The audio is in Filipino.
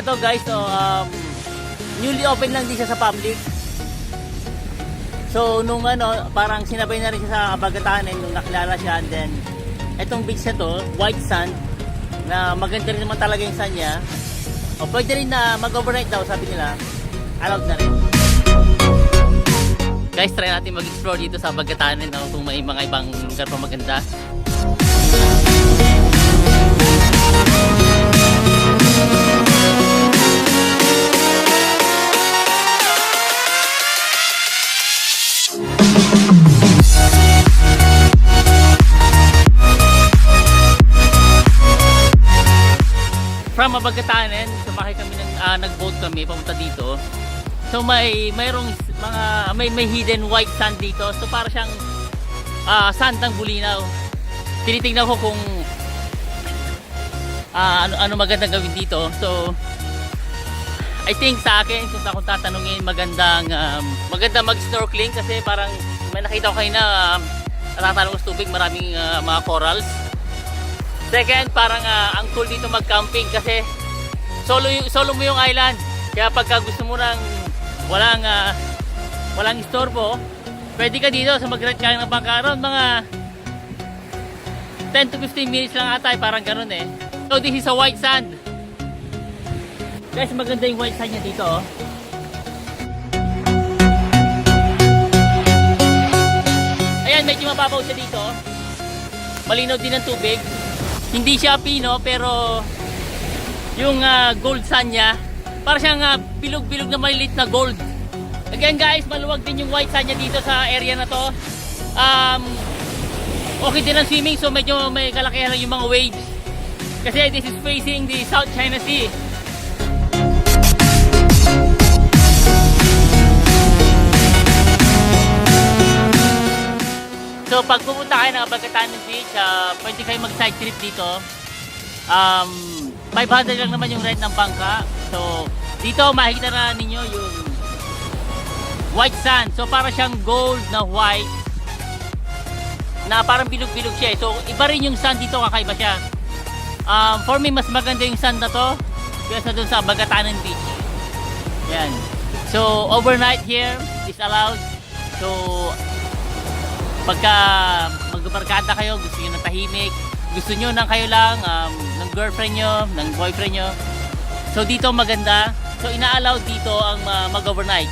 to guys, so, newly open lang din siya sa public. So nung parang sinabay na rin siya sa Abagatanen nung nakilala siya, and then etong beach na to, white sand, na maganda rin naman talaga yung sand niya. O pwede rin na mag-overnight daw, sabi nila. Allowed na rin. Guys, try natin mag-explore dito sa Abagatanen kung may mga ibang lugar pa maganda. From Abagatanen, sumakay kami nag-boat kami papunta dito. So mayroong mga may hidden white sand dito. So para siyang sand ng Bulinaw. Tinitingnan ko kung ano magandang gawin dito. So I think sa akin, kung akong tatanungin, maganda mag-snorkeling kasi parang may nakita ko kayo na natatalong sa tubig, maraming mga corals. Second, parang ang cool dito mag-camping kasi solo mo yung island. Kaya pagka gusto mo nang walang istorbo, pwede ka dito sa mag-rent ka ng bangka. Around mga 10 to 15 minutes lang ata, parang ganun eh. So this is a white sand. Guys, maganda yung white sand niya dito oh. Ayan, medyo mababaw siya dito. Malinaw din ang tubig. Hindi siya pino, pero yung gold sand niya, para siyang bilog-bilog na maliit na gold. Again guys, maluwag din yung white sand niya dito sa area na to. Okay din ang swimming, so medyo may kalakihan lang yung mga waves. Kasi this is facing the South China Sea. So pag pupunta kayo ng Abagatanen Beach, pwede kayo mag-side trip dito. 500 lang naman yung rent ng bangka. So dito makikita na ninyo yung white sand. So para siyang gold na white, na parang bilog-bilog siya. So iba rin yung sand dito, kakaiba siya. For me, mas maganda yung sand na to kaysa dun sa Abagatanen Beach. Yan. So overnight here is allowed. So pagka magbarkada kayo, gusto nyo ng tahimik, gusto nyo nang kayo lang, ng girlfriend nyo, ng boyfriend nyo, so dito maganda. So ina-allow dito ang mag-overnight.